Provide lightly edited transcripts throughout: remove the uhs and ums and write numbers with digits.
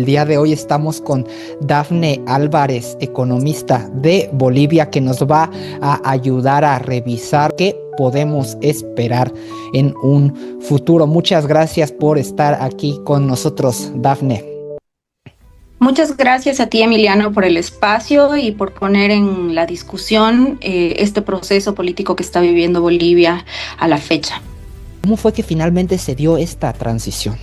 El día de hoy estamos con Dafne Álvarez, economista de Bolivia, que nos va a ayudar a revisar qué podemos esperar en un futuro. Muchas gracias por estar aquí con nosotros, Dafne. Muchas gracias a ti, Emiliano, por el espacio y por poner en la discusión este proceso político que está viviendo Bolivia a la fecha. ¿Cómo fue que finalmente se dio esta transición?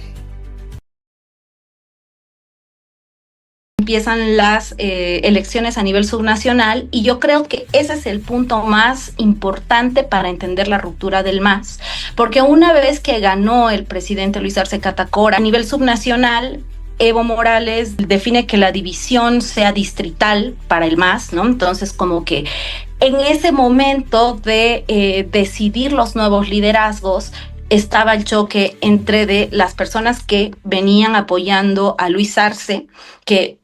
Empiezan las elecciones a nivel subnacional y yo creo que ese es el punto más importante para entender la ruptura del MAS, porque una vez que ganó el presidente Luis Arce Catacora a nivel subnacional, Evo Morales define que la división sea distrital para el MAS, ¿no? Entonces, como que en ese momento de decidir los nuevos liderazgos, estaba el choque entre de las personas que venían apoyando a Luis Arce, que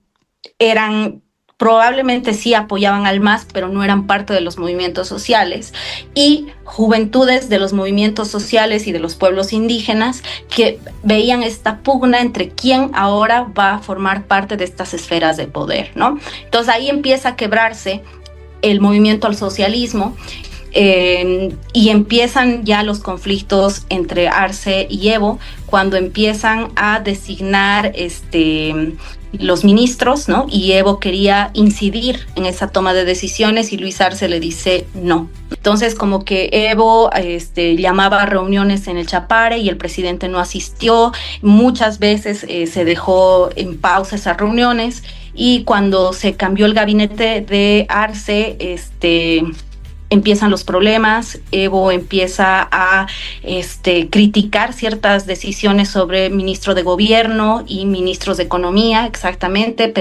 probablemente sí apoyaban al MAS, pero no eran parte de los movimientos sociales, y juventudes de los movimientos sociales y de los pueblos indígenas que veían esta pugna entre quién ahora va a formar parte de estas esferas de poder, ¿no? Entonces ahí empieza a quebrarse el movimiento al socialismo. Y empiezan ya los conflictos entre Arce y Evo cuando empiezan a designar los ministros, ¿no? Y Evo quería incidir en esa toma de decisiones y Luis Arce le dice no. Entonces, como que Evo llamaba a reuniones en el Chapare y el presidente no asistió. Muchas veces se dejó en pausa esas reuniones, y cuando se cambió el gabinete de Arce, empiezan los problemas. Evo empieza a criticar ciertas decisiones sobre ministro de gobierno y ministros de economía, exactamente. Él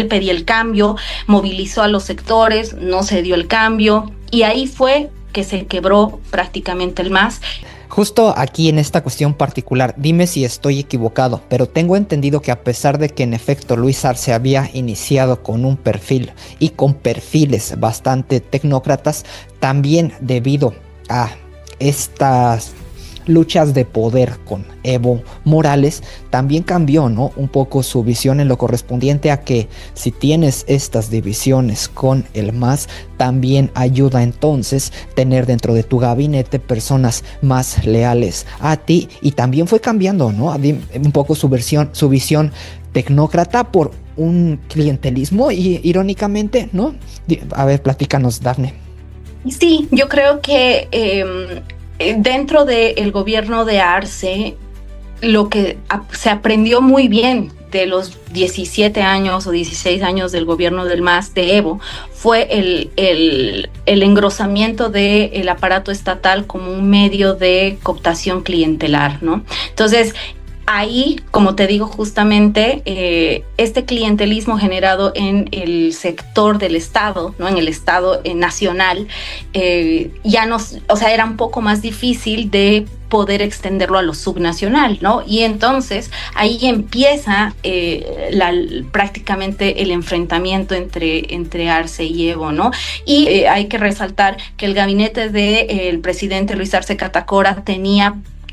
pedía el cambio, movilizó a los sectores, no se dio el cambio, y ahí fue que se quebró prácticamente el MAS. Justo aquí en esta cuestión particular, dime si estoy equivocado, pero tengo entendido que a pesar de que en efecto Luis Arce había iniciado con un perfil y con perfiles bastante tecnócratas, también debido a estas luchas de poder con Evo Morales, también cambió, ¿no?, un poco su visión en lo correspondiente a que si tienes estas divisiones con el MAS, también ayuda entonces tener dentro de tu gabinete personas más leales a ti, y también fue cambiando, ¿no?, un poco su visión tecnócrata por un clientelismo, y irónicamente, ¿no? A ver, platícanos, Dafne. Sí, yo creo que dentro del gobierno de Arce, lo que se aprendió muy bien de los 17 años o 16 años del gobierno del MAS de Evo fue el engrosamiento del aparato estatal como un medio de cooptación clientelar, ¿no? Entonces, ahí, como te digo, justamente este clientelismo generado en el sector del Estado, ¿no?, en el Estado nacional, era un poco más difícil de poder extenderlo a lo subnacional, ¿no? Y entonces ahí empieza prácticamente el enfrentamiento entre Arce y Evo, ¿no? Y hay que resaltar que el gabinete del presidente Luis Arce Catacora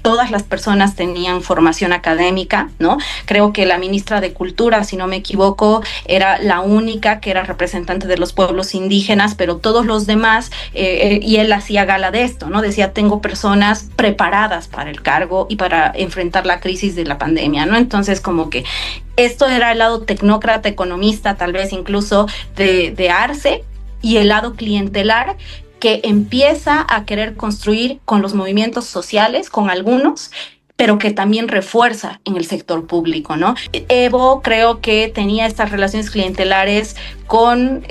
todas las personas tenían formación académica, ¿no? Creo que la ministra de Cultura, si no me equivoco, era la única que era representante de los pueblos indígenas, pero todos los demás, y él hacía gala de esto, ¿no? Decía, tengo personas preparadas para el cargo y para enfrentar la crisis de la pandemia, ¿no? Entonces, como que esto era el lado tecnócrata, economista, tal vez incluso de Arce, y el lado clientelar, que empieza a querer construir con los movimientos sociales, con algunos, pero que también refuerza en el sector público, ¿no? Evo creo que tenía estas relaciones clientelares con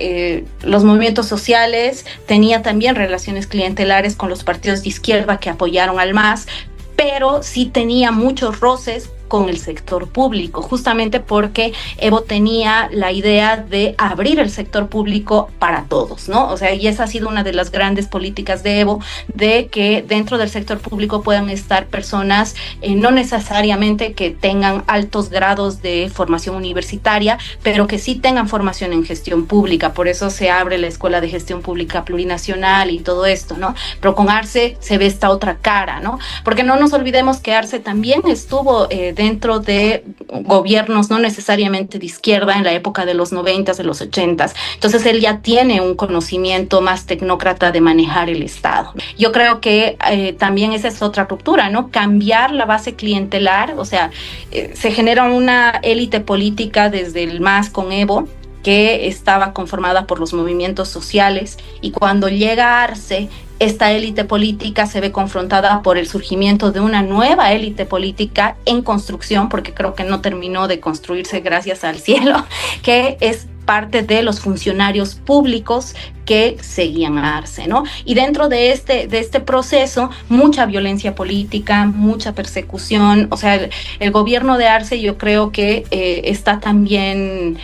los movimientos sociales, tenía también relaciones clientelares con los partidos de izquierda que apoyaron al MAS, pero sí tenía muchos roces con el sector público, justamente porque Evo tenía la idea de abrir el sector público para todos, ¿no? O sea, y esa ha sido una de las grandes políticas de Evo, de que dentro del sector público puedan estar personas no necesariamente que tengan altos grados de formación universitaria, pero que sí tengan formación en gestión pública. Por eso se abre la Escuela de Gestión Pública Plurinacional y todo esto, ¿no? Pero con Arce se ve esta otra cara, ¿no? Porque no nos olvidemos que Arce también estuvo dentro de gobiernos no necesariamente de izquierda en la época de los 90s, de los 80s. Entonces él ya tiene un conocimiento más tecnócrata de manejar el Estado. Yo creo que también esa es otra ruptura, ¿no? Cambiar la base clientelar, o sea, se genera una élite política desde el MAS con Evo, que estaba conformada por los movimientos sociales, y cuando llega Arce, esta élite política se ve confrontada por el surgimiento de una nueva élite política en construcción, porque creo que no terminó de construirse, gracias al cielo, que es parte de los funcionarios públicos que seguían a Arce, ¿no? Y dentro de este proceso, mucha violencia política, mucha persecución. O sea, el gobierno de Arce, yo creo que está también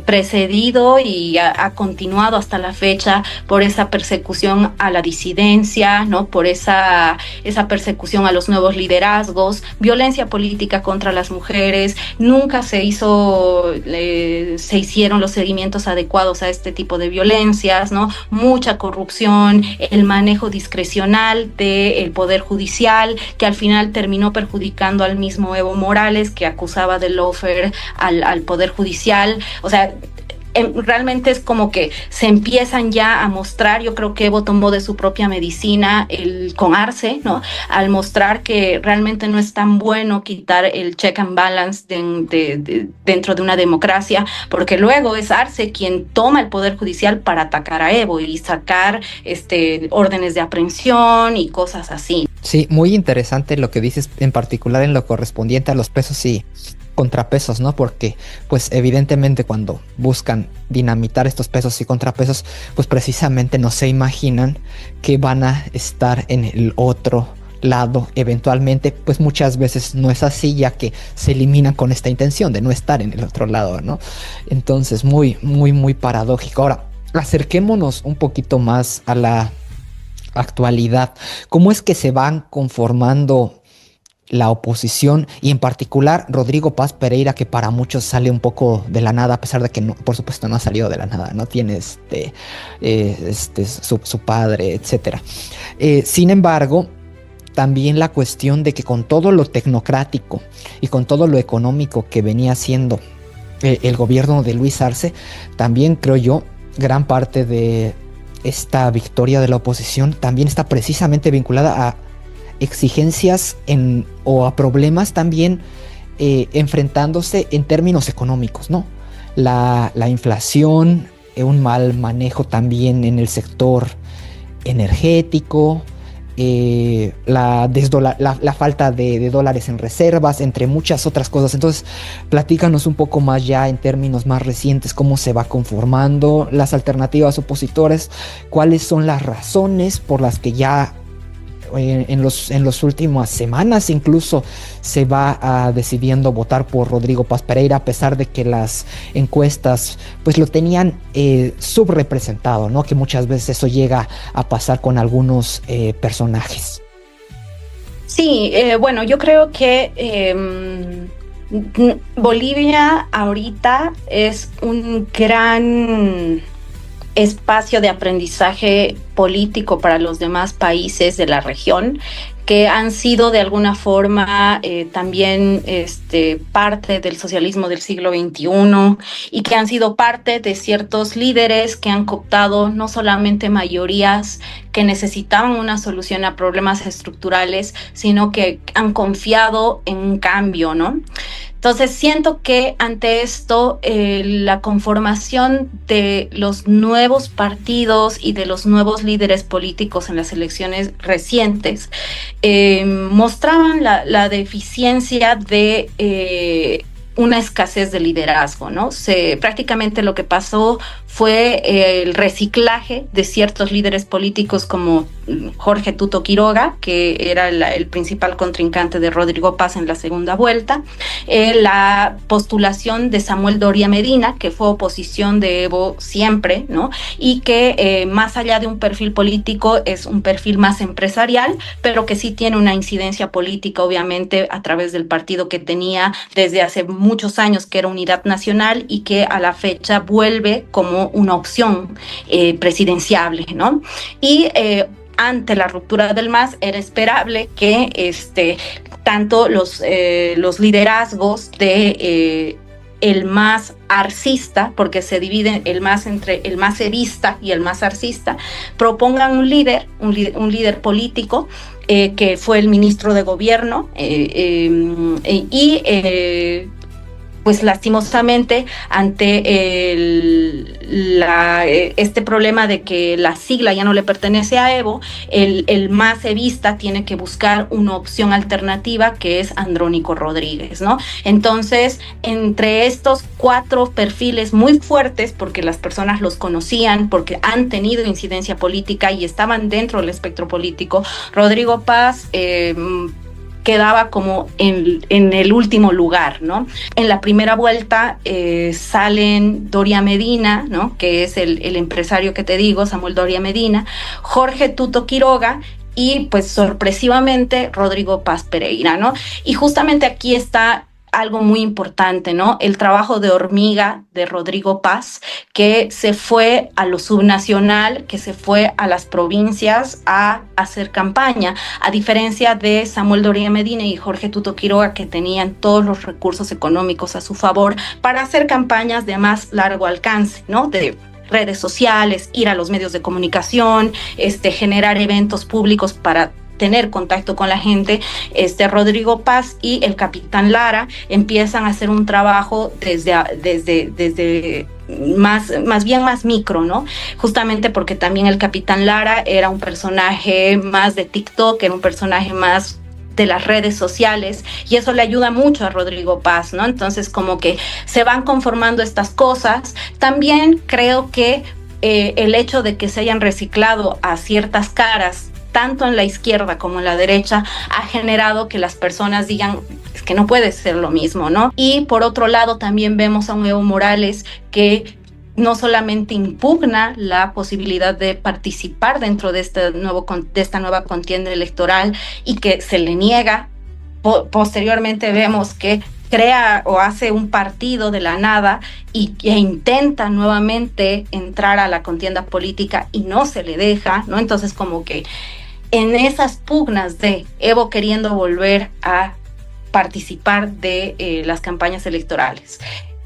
precedido y ha continuado hasta la fecha por esa persecución a la disidencia, ¿no? Por esa persecución a los nuevos liderazgos, violencia política contra las mujeres. Nunca se hicieron los seguimientos adecuados a este tipo de violencias, ¿no? Mucha corrupción, el manejo discrecional del Poder Judicial, que al final terminó perjudicando al mismo Evo Morales, que acusaba de lawfare al Poder Judicial. O sea, realmente es como que se empiezan ya a mostrar. Yo creo que Evo tomó de su propia medicina con Arce, ¿no? Al mostrar que realmente no es tan bueno quitar el check and balance dentro de una democracia, porque luego es Arce quien toma el Poder Judicial para atacar a Evo y sacar órdenes de aprehensión y cosas así. Sí, muy interesante lo que dices, en particular en lo correspondiente a los pesos y contrapesos, ¿no? Porque, pues, evidentemente cuando buscan dinamitar estos pesos y contrapesos, pues precisamente no se imaginan que van a estar en el otro lado eventualmente. Pues muchas veces no es así, ya que se eliminan con esta intención de no estar en el otro lado, ¿no? Entonces, muy, muy, muy paradójico. Ahora, acerquémonos un poquito más a la actualidad. ¿Cómo es que se van conformando la oposición, y en particular Rodrigo Paz Pereira, que para muchos sale un poco de la nada, a pesar de que no, por supuesto no ha salido de la nada, no tiene su padre, etcétera? Sin embargo, también la cuestión de que con todo lo tecnocrático y con todo lo económico que venía haciendo el gobierno de Luis Arce, también creo yo, gran parte de esta victoria de la oposición también está precisamente vinculada a exigencias o a problemas también enfrentándose en términos económicos, ¿no? La inflación, un mal manejo también en el sector energético, la falta de dólares en reservas, entre muchas otras cosas. Entonces, platícanos un poco más ya en términos más recientes cómo se va conformando las alternativas opositores, cuáles son las razones por las que ya en los últimas semanas incluso se va decidiendo votar por Rodrigo Paz Pereira, a pesar de que las encuestas pues lo tenían subrepresentado, ¿no? Que muchas veces eso llega a pasar con algunos personajes. Sí, bueno, yo creo que Bolivia ahorita es un gran espacio de aprendizaje político para los demás países de la región, que han sido de alguna forma también parte del socialismo del siglo XXI, y que han sido parte de ciertos líderes que han cooptado no solamente mayorías que necesitaban una solución a problemas estructurales, sino que han confiado en un cambio, ¿no? Entonces siento que ante esto la conformación de los nuevos partidos y de los nuevos líderes políticos en las elecciones recientes mostraban la deficiencia de una escasez de liderazgo, ¿no? Prácticamente lo que pasó fue el reciclaje de ciertos líderes políticos como Jorge Tuto Quiroga, que era el principal contrincante de Rodrigo Paz en la segunda vuelta, la postulación de Samuel Doria Medina, que fue oposición de Evo siempre, ¿no? Y que más allá de un perfil político es un perfil más empresarial, pero que sí tiene una incidencia política, obviamente, a través del partido que tenía desde hace muchos años, que era Unidad Nacional, y que a la fecha vuelve como una opción presidenciable, ¿no? Y ante la ruptura del MAS era esperable que tanto los liderazgos de el MAS arcista, porque se divide el MAS entre el MAS evista y el MAS arcista, propongan un líder político, que fue el ministro de gobierno, pues lastimosamente ante este problema de que la sigla ya no le pertenece a Evo, el MAS evista tiene que buscar una opción alternativa, que es Andrónico Rodríguez, ¿no? Entonces, entre estos 4 perfiles muy fuertes, porque las personas los conocían, porque han tenido incidencia política y estaban dentro del espectro político, Rodrigo Paz quedaba como en el último lugar, ¿no? En la primera vuelta salen Doria Medina, ¿no? Que es el empresario que te digo, Samuel Doria Medina, Jorge Tuto Quiroga y pues sorpresivamente Rodrigo Paz Pereira, ¿no? Y justamente aquí está algo muy importante, ¿no? El trabajo de hormiga de Rodrigo Paz, que se fue a lo subnacional, que se fue a las provincias a hacer campaña, a diferencia de Samuel Doria Medina y Jorge Tuto Quiroga, que tenían todos los recursos económicos a su favor para hacer campañas de más largo alcance, ¿no? De redes sociales, ir a los medios de comunicación, generar eventos públicos para tener contacto con la gente. Rodrigo Paz y el capitán Lara empiezan a hacer un trabajo desde más bien más micro, ¿no? Justamente porque también el capitán Lara era un personaje más de TikTok, era un personaje más de las redes sociales, y eso le ayuda mucho a Rodrigo Paz, ¿no? Entonces, como que se van conformando estas cosas. También creo que el hecho de que se hayan reciclado a ciertas caras, tanto en la izquierda como en la derecha, ha generado que las personas digan, es que no puede ser lo mismo, ¿no? Y por otro lado, también vemos a un Evo Morales que no solamente impugna la posibilidad de participar dentro de esta nueva contienda electoral y que se le niega. Posteriormente vemos que crea o hace un partido de la nada e intenta nuevamente entrar a la contienda política y no se le deja, ¿no? Entonces, como que en esas pugnas de Evo queriendo volver a participar de las campañas electorales,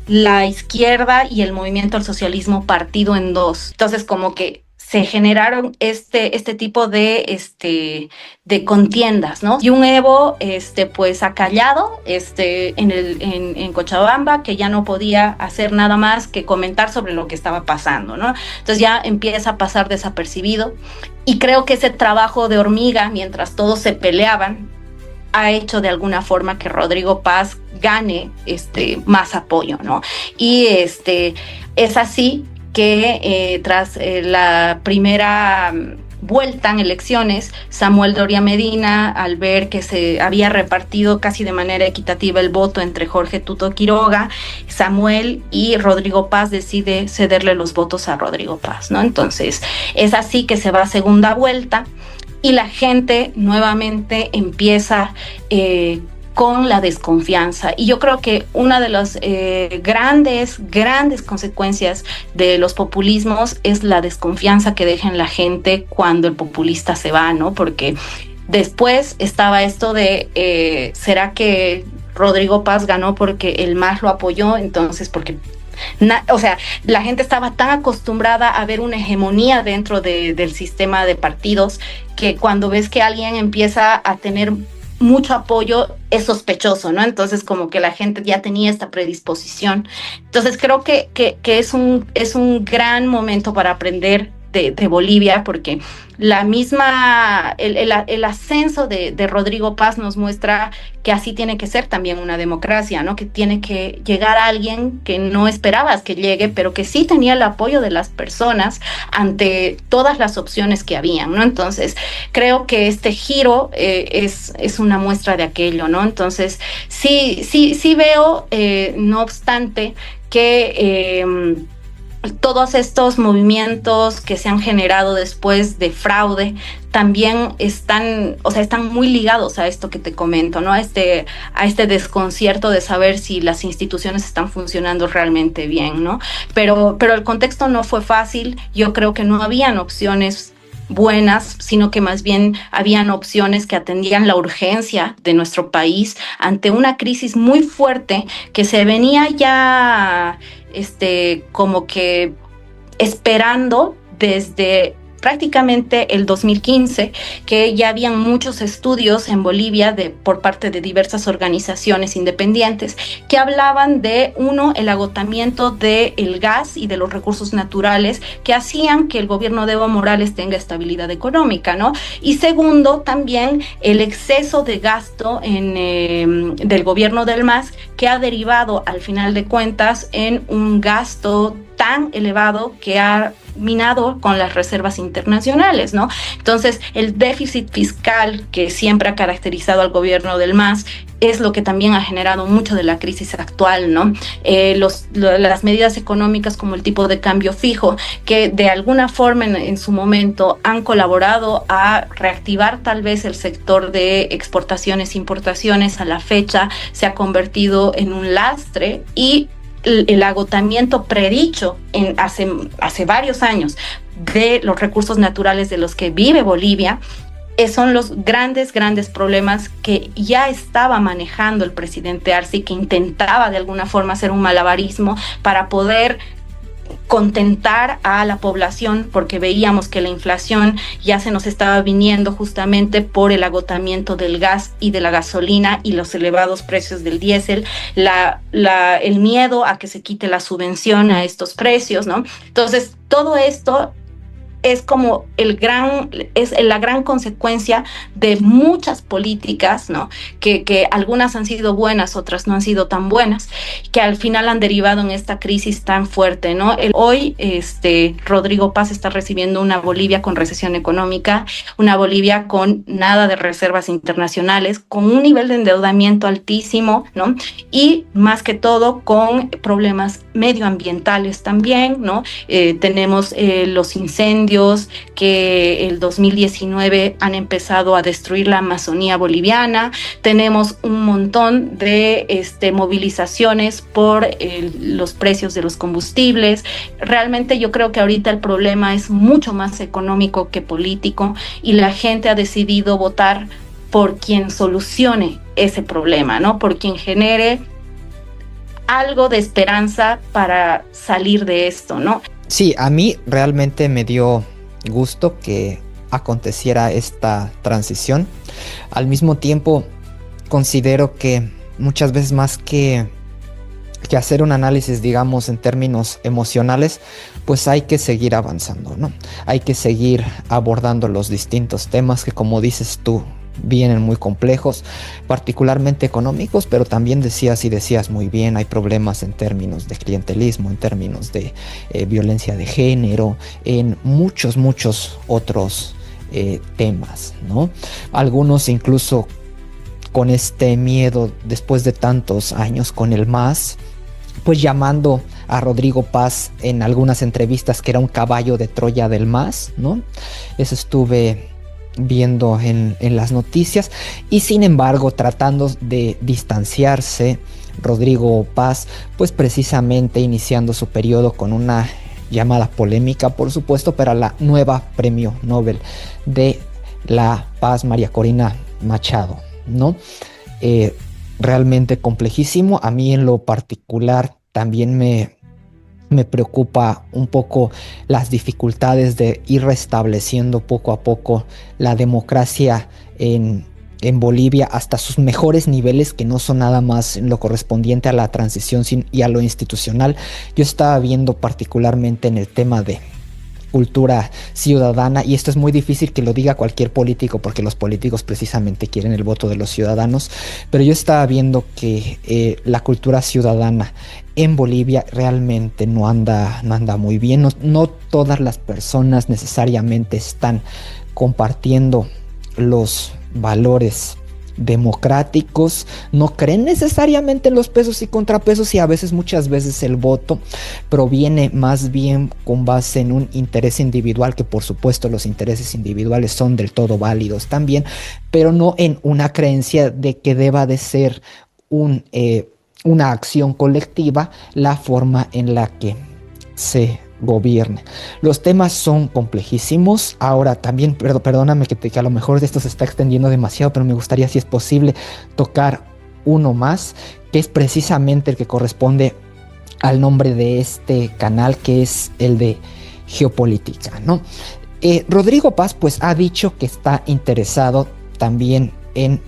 la izquierda y el movimiento al socialismo partido en dos. Entonces, como que se generaron este tipo de contiendas, ¿no? Y un Evo, pues acallado, en Cochabamba, que ya no podía hacer nada más que comentar sobre lo que estaba pasando, ¿no? Entonces ya empieza a pasar desapercibido, y creo que ese trabajo de hormiga, mientras todos se peleaban, ha hecho de alguna forma que Rodrigo Paz gane más apoyo, ¿no? Y es así que tras la primera vuelta en elecciones, Samuel Doria Medina, al ver que se había repartido casi de manera equitativa el voto entre Jorge Tuto Quiroga, Samuel y Rodrigo Paz, decide cederle los votos a Rodrigo Paz, ¿no? Entonces, es así que se va a segunda vuelta y la gente nuevamente empieza con la desconfianza. Y yo creo que una de las grandes consecuencias de los populismos es la desconfianza que deja en la gente cuando el populista se va, ¿no? Porque después estaba esto de, ¿será que Rodrigo Paz ganó porque el MAS lo apoyó? Entonces, porque la gente estaba tan acostumbrada a ver una hegemonía dentro del sistema de partidos, que cuando ves que alguien empieza a tener mucho apoyo es sospechoso, ¿no? Entonces, como que la gente ya tenía esta predisposición. Entonces, creo que es un gran momento para aprender de Bolivia, porque el ascenso de Rodrigo Paz nos muestra que así tiene que ser también una democracia, ¿no? Que tiene que llegar a alguien que no esperabas que llegue, pero que sí tenía el apoyo de las personas ante todas las opciones que habían, ¿no? Entonces, creo que este giro es una muestra de aquello, ¿no? Entonces, sí veo, no obstante, que todos estos movimientos que se han generado después de fraude también están muy ligados a esto que te comento, ¿no? A este desconcierto de saber si las instituciones están funcionando realmente bien, ¿no? Pero el contexto no fue fácil. Yo creo que no habían opciones buenas, sino que más bien habían opciones que atendían la urgencia de nuestro país ante una crisis muy fuerte que se venía ya como que esperando desde prácticamente el 2015, que ya habían muchos estudios en Bolivia por parte de diversas organizaciones independientes que hablaban de, uno, el agotamiento del gas y de los recursos naturales que hacían que el gobierno de Evo Morales tenga estabilidad económica, ¿no? Y segundo, también el exceso de gasto del gobierno del MAS, que ha derivado al final de cuentas en un gasto tan elevado que ha minado con las reservas internacionales, ¿no? Entonces, el déficit fiscal que siempre ha caracterizado al gobierno del MAS es lo que también ha generado mucho de la crisis actual, ¿no? Las medidas económicas como el tipo de cambio fijo, que de alguna forma en su momento han colaborado a reactivar tal vez el sector de exportaciones e importaciones, a la fecha se ha convertido en un lastre, y el agotamiento predicho hace varios años de los recursos naturales de los que vive Bolivia son los grandes problemas que ya estaba manejando el presidente Arce, que intentaba de alguna forma hacer un malabarismo para poder contentar a la población, porque veíamos que la inflación ya se nos estaba viniendo justamente por el agotamiento del gas y de la gasolina y los elevados precios del diésel, el miedo a que se quite la subvención a estos precios, ¿no? Entonces, todo esto es como la gran consecuencia de muchas políticas, ¿no? Que algunas han sido buenas, otras no han sido tan buenas, que al final han derivado en esta crisis tan fuerte, ¿no? Hoy, Rodrigo Paz está recibiendo una Bolivia con recesión económica, una Bolivia con nada de reservas internacionales, con un nivel de endeudamiento altísimo, ¿no? Y más que todo con problemas medioambientales también, ¿no? Tenemos los incendios que el 2019 han empezado a destruir la Amazonía boliviana. Tenemos un montón de movilizaciones por los precios de los combustibles. Realmente yo creo que ahorita el problema es mucho más económico que político, y la gente ha decidido votar por quien solucione ese problema, ¿no? Por quien genere algo de esperanza para salir de esto, ¿no? Sí, a mí realmente me dio gusto que aconteciera esta transición. Al mismo tiempo, considero que muchas veces más que hacer un análisis, digamos, en términos emocionales, pues hay que seguir avanzando, ¿no? Hay que seguir abordando los distintos temas que, como dices tú, vienen muy complejos, particularmente económicos, pero también decías muy bien, hay problemas en términos de clientelismo, en términos de violencia de género, en muchos otros temas, ¿no? Algunos incluso con este miedo después de tantos años con el MAS, pues llamando a Rodrigo Paz en algunas entrevistas que era un caballo de Troya del MAS, ¿no? Eso estuve viendo en las noticias, y sin embargo tratando de distanciarse Rodrigo Paz, pues precisamente iniciando su periodo con una llamada polémica, por supuesto, pero la nueva premio Nobel de la Paz, María Corina Machado, ¿no? Realmente complejísimo. A mí en lo particular también me preocupa un poco las dificultades de ir restableciendo poco a poco la democracia en Bolivia hasta sus mejores niveles, que no son nada más en lo correspondiente a la transición y a lo institucional. Yo estaba viendo particularmente en el tema de cultura ciudadana, y esto es muy difícil que lo diga cualquier político, porque los políticos precisamente quieren el voto de los ciudadanos, pero yo estaba viendo que la cultura ciudadana en Bolivia realmente no anda muy bien. No todas las personas necesariamente están compartiendo los valores democráticos, no creen necesariamente en los pesos y contrapesos, y muchas veces el voto proviene más bien con base en un interés individual, que por supuesto los intereses individuales son del todo válidos también, pero no en una creencia de que deba de ser una acción colectiva la forma en la que se gobierne. Los temas son complejísimos. Ahora también, perdóname que a lo mejor esto se está extendiendo demasiado, pero me gustaría, si es posible, tocar uno más, que es precisamente el que corresponde al nombre de este canal, que es el de geopolítica, ¿no? Rodrigo Paz pues ha dicho que está interesado también en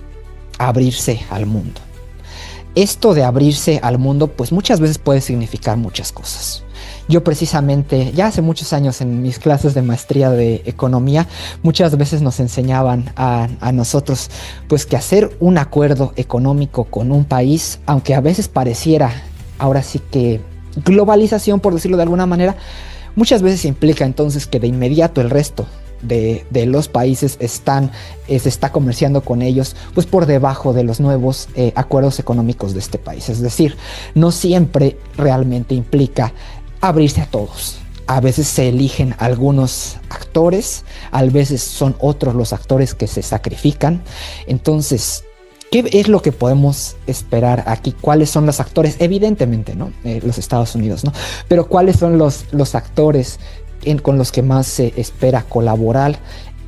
abrirse al mundo. Esto de abrirse al mundo pues muchas veces puede significar muchas cosas. Yo precisamente, ya hace muchos años en mis clases de maestría de economía, muchas veces nos enseñaban a nosotros pues que hacer un acuerdo económico con un país, aunque a veces pareciera ahora sí que globalización, por decirlo de alguna manera, muchas veces implica entonces que de inmediato el resto de los países se está comerciando con ellos pues por debajo de los nuevos acuerdos económicos de este país. Es decir, no siempre realmente implica abrirse a todos. A veces se eligen algunos actores, a veces son otros los actores que se sacrifican. Entonces, ¿qué es lo que podemos esperar aquí? ¿Cuáles son los actores? Evidentemente, ¿no? Los Estados Unidos, ¿no? Pero ¿cuáles son los actores con los que más se espera colaborar?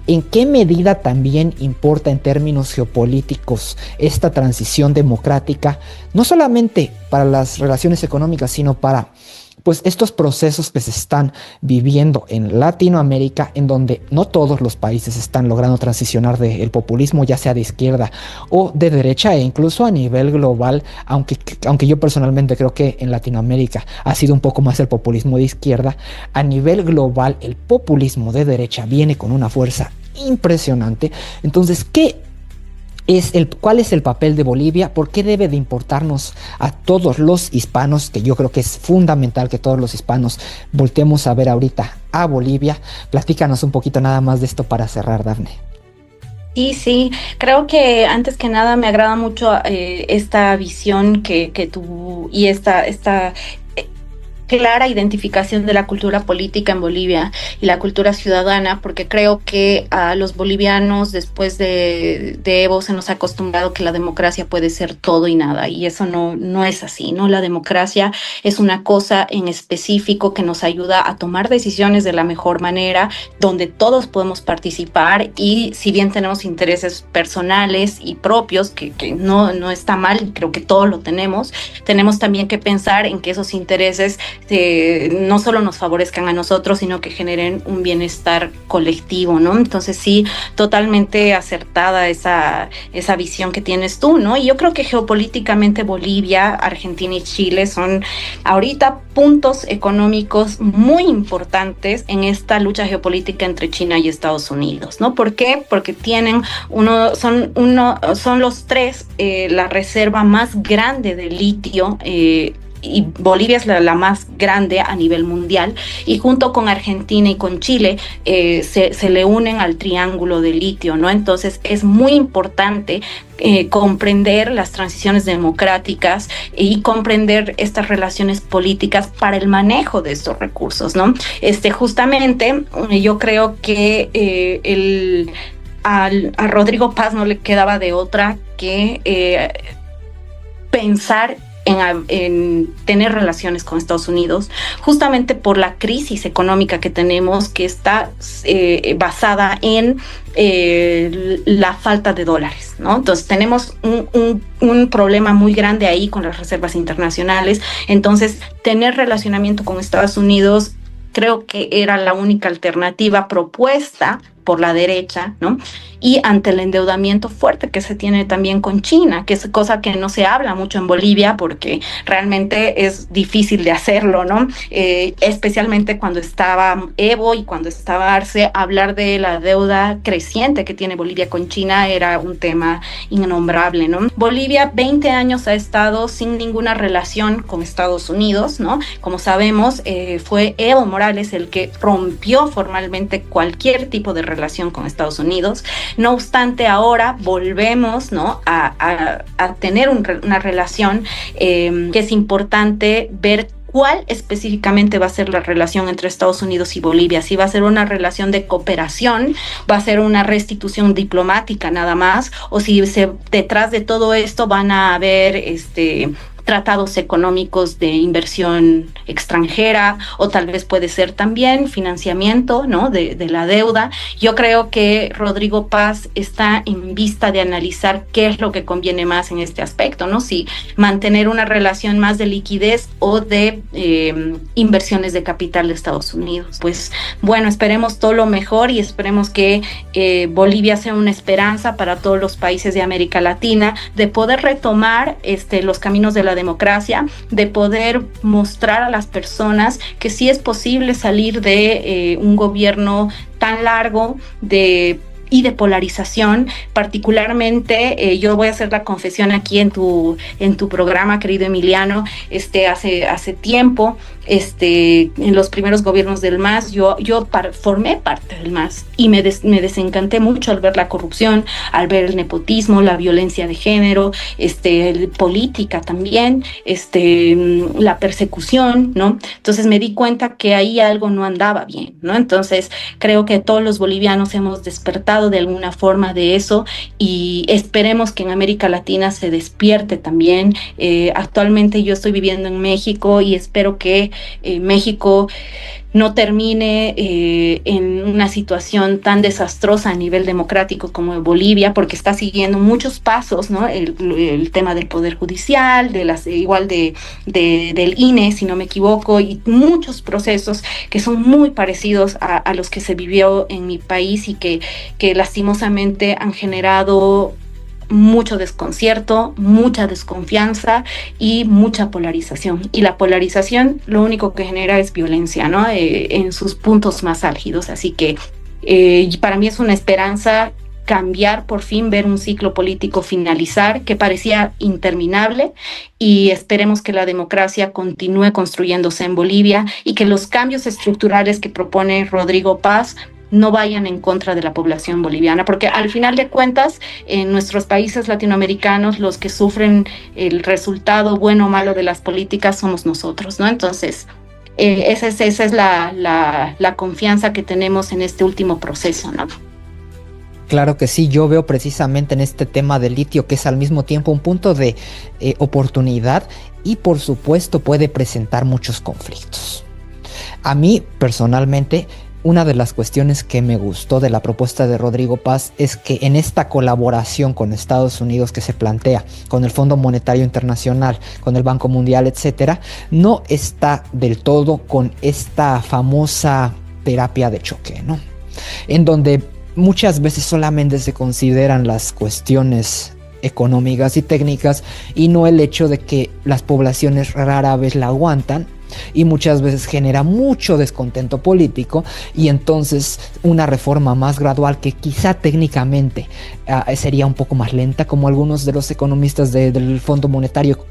¿En qué medida también importa en términos geopolíticos esta transición democrática? No solamente para las relaciones económicas, sino para pues estos procesos que se están viviendo en Latinoamérica, en donde no todos los países están logrando transicionar del populismo, ya sea de izquierda o de derecha, e incluso a nivel global, aunque yo personalmente creo que en Latinoamérica ha sido un poco más el populismo de izquierda. A nivel global el populismo de derecha viene con una fuerza impresionante. Entonces, ¿cuál es el papel de Bolivia? ¿Por qué debe de importarnos a todos los hispanos? Que yo creo que es fundamental que todos los hispanos volteemos a ver ahorita a Bolivia. Platícanos un poquito nada más de esto para cerrar, Dafne. Sí, creo que antes que nada me agrada mucho esta visión que tú y esta clara identificación de la cultura política en Bolivia y la cultura ciudadana, porque creo que a los bolivianos después de Evo se nos ha acostumbrado que la democracia puede ser todo y nada, y eso no es así, ¿no? La democracia es una cosa en específico que nos ayuda a tomar decisiones de la mejor manera, donde todos podemos participar, y si bien tenemos intereses personales y propios, que no está mal, creo que todos lo tenemos también que pensar en que esos intereses no solo nos favorezcan a nosotros, sino que generen un bienestar colectivo, ¿no? Entonces sí, totalmente acertada esa visión que tienes tú, ¿no? Y yo creo que geopolíticamente Bolivia, Argentina y Chile son ahorita puntos económicos muy importantes en esta lucha geopolítica entre China y Estados Unidos, ¿no? ¿Por qué? Porque son los tres la reserva más grande de litio, y Bolivia es la más grande a nivel mundial, y junto con Argentina y con Chile se le unen al triángulo de litio, ¿no? Entonces es muy importante comprender las transiciones democráticas y comprender estas relaciones políticas para el manejo de estos recursos, ¿no? Justamente yo creo que a Rodrigo Paz no le quedaba de otra que pensar en tener relaciones con Estados Unidos, justamente por la crisis económica que tenemos, que está basada en la falta de dólares, ¿no? Entonces tenemos un problema muy grande ahí con las reservas internacionales. Entonces tener relacionamiento con Estados Unidos creo que era la única alternativa propuesta por la derecha, ¿no? Y ante el endeudamiento fuerte que se tiene también con China, que es cosa que no se habla mucho en Bolivia porque realmente es difícil de hacerlo, ¿no? Especialmente cuando estaba Evo y cuando estaba Arce, hablar de la deuda creciente que tiene Bolivia con China era un tema innombrable, ¿no? Bolivia 20 años ha estado sin ninguna relación con Estados Unidos, ¿no? Como sabemos, fue Evo Morales el que rompió formalmente cualquier tipo de relación con Estados Unidos. No obstante, ahora volvemos, ¿no?, a tener una relación que es importante ver cuál específicamente va a ser la relación entre Estados Unidos y Bolivia. Si va a ser una relación de cooperación, va a ser una restitución diplomática nada más, o si detrás de todo esto van a haber tratados económicos de inversión extranjera, o tal vez puede ser también financiamiento, ¿no?, de la deuda. Yo creo que Rodrigo Paz está en vista de analizar qué es lo que conviene más en este aspecto, ¿no? Si mantener una relación más de liquidez o de inversiones de capital de Estados Unidos. Pues bueno, esperemos todo lo mejor y esperemos que Bolivia sea una esperanza para todos los países de América Latina de poder retomar los caminos de la democracia, de poder mostrar a las personas que sí es posible salir de un gobierno tan largo y de polarización. Particularmente, yo voy a hacer la confesión aquí en tu programa, querido Emiliano, hace tiempo, en los primeros gobiernos del MAS, yo formé parte del MAS y me desencanté mucho al ver la corrupción, al ver el nepotismo, la violencia de género, política también, la persecución, ¿no? Entonces me di cuenta que ahí algo no andaba bien, ¿no? Entonces creo que todos los bolivianos hemos despertado de alguna forma de eso y esperemos que en América Latina se despierte también. Actualmente yo estoy viviendo en México y espero que México no termine en una situación tan desastrosa a nivel democrático como en Bolivia, porque está siguiendo muchos pasos, ¿no? El tema del Poder Judicial, del INE, si no me equivoco, y muchos procesos que son muy parecidos a los que se vivió en mi país y que lastimosamente han generado mucho desconcierto, mucha desconfianza y mucha polarización. Y la polarización lo único que genera es violencia, ¿no? En sus puntos más álgidos. Así que para mí es una esperanza cambiar, por fin ver un ciclo político finalizar que parecía interminable, y esperemos que la democracia continúe construyéndose en Bolivia y que los cambios estructurales que propone Rodrigo Paz no vayan en contra de la población boliviana, porque al final de cuentas, en nuestros países latinoamericanos, los que sufren el resultado bueno o malo de las políticas somos nosotros, ¿no? Entonces, esa es la confianza que tenemos en este último proceso, ¿no? Claro que sí, yo veo precisamente en este tema del litio que es al mismo tiempo un punto de oportunidad y por supuesto puede presentar muchos conflictos. A mí personalmente, una de las cuestiones que me gustó de la propuesta de Rodrigo Paz es que en esta colaboración con Estados Unidos que se plantea, con el Fondo Monetario Internacional, con el Banco Mundial, etcétera, no está del todo con esta famosa terapia de choque, ¿no? En donde muchas veces solamente se consideran las cuestiones económicas y técnicas y no el hecho de que las poblaciones rara vez la aguantan y muchas veces genera mucho descontento político, y entonces una reforma más gradual que quizá técnicamente sería un poco más lenta, como algunos de los economistas del Fondo Monetario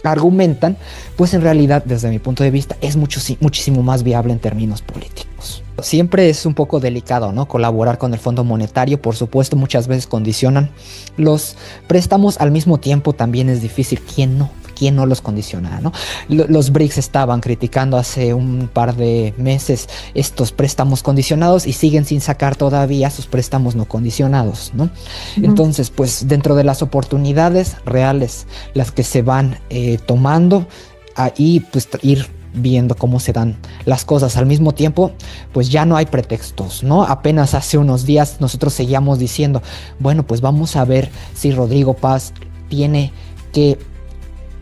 argumentan, pues en realidad desde mi punto de vista es muchísimo más viable en términos políticos. Siempre es un poco delicado, ¿no?, colaborar con el Fondo Monetario. Por supuesto, muchas veces condicionan los préstamos, al mismo tiempo también es difícil. ¿Quién no los condiciona, ¿no? Los BRICS estaban criticando hace un par de meses estos préstamos condicionados y siguen sin sacar todavía sus préstamos no condicionados, ¿no? Entonces, pues dentro de las oportunidades reales, las que se van tomando, ahí pues ir viendo cómo se dan las cosas. Al mismo tiempo, pues ya no hay pretextos, ¿no? Apenas hace unos días nosotros seguíamos diciendo, bueno, pues vamos a ver si Rodrigo Paz tiene que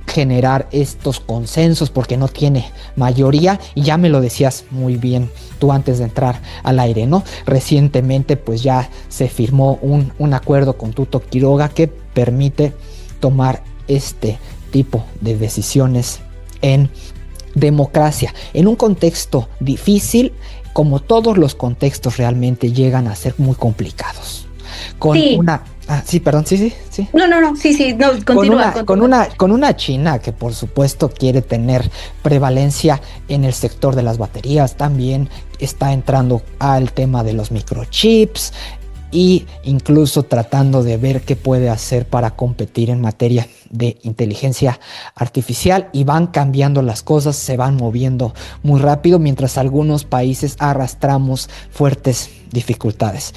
generar estos consensos porque no tiene mayoría, y ya me lo decías muy bien tú antes de entrar al aire, ¿no? Recientemente pues ya se firmó un acuerdo con Tuto Quiroga que permite tomar este tipo de decisiones en democracia, en un contexto difícil, como todos los contextos realmente llegan a ser muy complicados. Con sí. Sí. No, continúa. Con una China que por supuesto quiere tener prevalencia en el sector de las baterías, también está entrando al tema de los microchips, y incluso tratando de ver qué puede hacer para competir en materia de inteligencia artificial, y van cambiando las cosas, se van moviendo muy rápido, mientras algunos países arrastramos fuertes dificultades.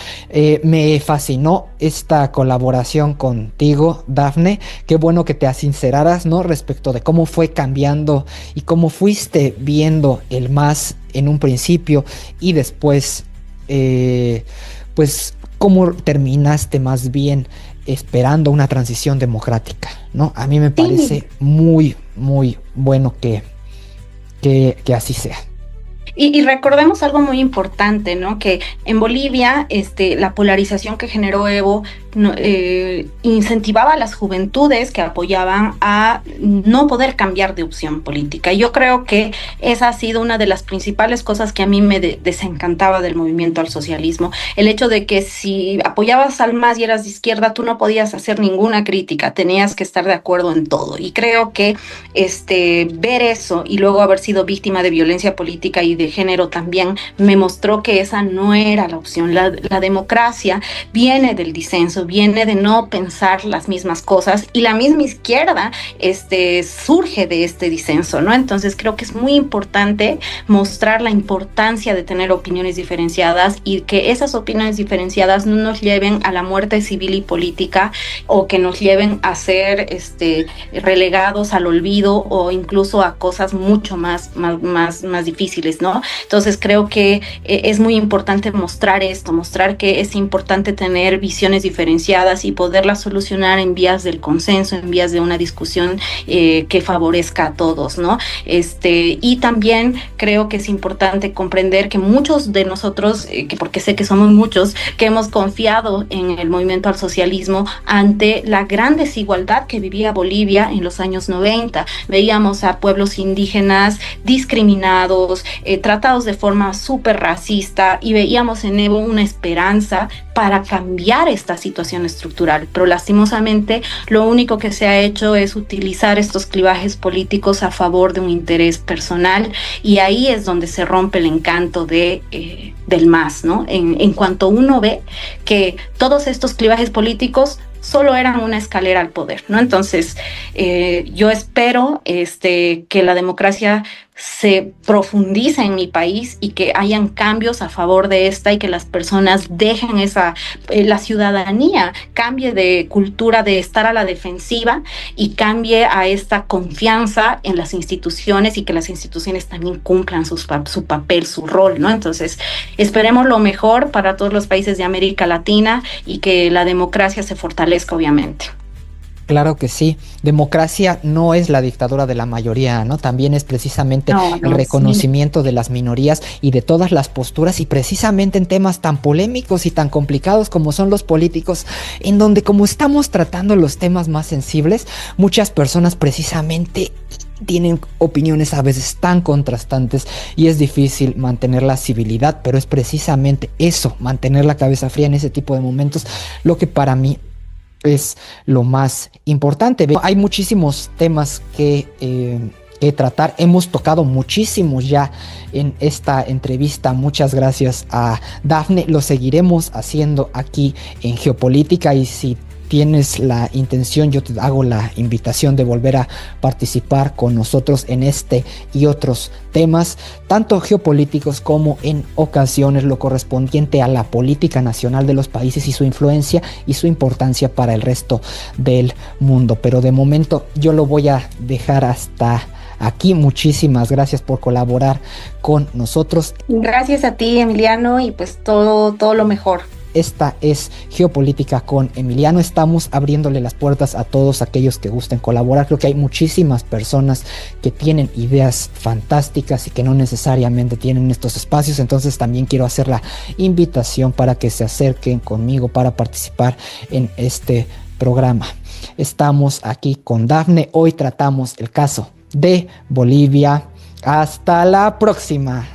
Me fascinó esta colaboración contigo, Dafne. Qué bueno que te asinceraras, ¿no?, respecto de cómo fue cambiando y cómo fuiste viendo el MAS en un principio y después, pues, cómo terminaste más bien esperando una transición democrática, ¿no? A mí me parece muy, muy bueno que así sea. Y recordemos algo muy importante, ¿no? Que en Bolivia, la polarización que generó Evo incentivaba a las juventudes que apoyaban a no poder cambiar de opción política. Y yo creo que esa ha sido una de las principales cosas que a mí me desencantaba del movimiento al socialismo. El hecho de que si apoyabas al MAS y eras de izquierda, tú no podías hacer ninguna crítica, tenías que estar de acuerdo en todo. Y creo que ver eso y luego haber sido víctima de violencia política y de género también me mostró que esa no era la opción. La democracia viene del disenso, viene de no pensar las mismas cosas, y la misma izquierda surge de este disenso, ¿no? Entonces creo que es muy importante mostrar la importancia de tener opiniones diferenciadas, y que esas opiniones diferenciadas no nos lleven a la muerte civil y política, o que nos lleven a ser relegados al olvido, o incluso a cosas mucho más difíciles, ¿no? Entonces creo que es muy importante mostrar esto, mostrar que es importante tener visiones diferenciadas y poderlas solucionar en vías del consenso, en vías de una discusión que favorezca a todos, ¿no? Y también creo que es importante comprender que muchos de nosotros, porque sé que somos muchos, que hemos confiado en el movimiento al socialismo ante la gran desigualdad que vivía Bolivia en los años 90. Veíamos a pueblos indígenas discriminados, tratados de forma súper racista, y veíamos en Evo una esperanza para cambiar esta situación estructural, pero lastimosamente lo único que se ha hecho es utilizar estos clivajes políticos a favor de un interés personal, y ahí es donde se rompe el encanto del MAS, ¿no? En cuanto uno ve que todos estos clivajes políticos solo eran una escalera al poder, ¿no? Entonces, yo espero que la democracia se profundice en mi país, y que hayan cambios a favor de esta, y que las personas dejen la ciudadanía cambie de cultura de estar a la defensiva y cambie a esta confianza en las instituciones, y que las instituciones también cumplan su papel, su rol, ¿no? Entonces, esperemos lo mejor para todos los países de América Latina, y que la democracia se fortalezca, obviamente. Claro que sí. Democracia no es la dictadura de la mayoría, ¿no? También es precisamente el reconocimiento de las minorías y de todas las posturas, y precisamente en temas tan polémicos y tan complicados como son los políticos, en donde, como estamos tratando los temas más sensibles, muchas personas precisamente tienen opiniones a veces tan contrastantes, y es difícil mantener la civilidad, pero es precisamente eso, mantener la cabeza fría en ese tipo de momentos, lo que para mí es lo más importante. Hay muchísimos temas que tratar. Hemos tocado muchísimos ya en esta entrevista. Muchas gracias a Dafne. Lo seguiremos haciendo aquí en Geopolítica, y si tienes la intención, yo te hago la invitación de volver a participar con nosotros en este y otros temas, tanto geopolíticos como en ocasiones lo correspondiente a la política nacional de los países y su influencia y su importancia para el resto del mundo. Pero de momento yo lo voy a dejar hasta aquí. Muchísimas gracias por colaborar con nosotros. Gracias a ti, Emiliano, y pues todo lo mejor. Esta es Geopolítica con Emiliano. Estamos abriéndole las puertas a todos aquellos que gusten colaborar. Creo que hay muchísimas personas que tienen ideas fantásticas y que no necesariamente tienen estos espacios. Entonces también quiero hacer la invitación para que se acerquen conmigo para participar en este programa. Estamos aquí con Dafne. Hoy tratamos el caso de Bolivia. Hasta la próxima.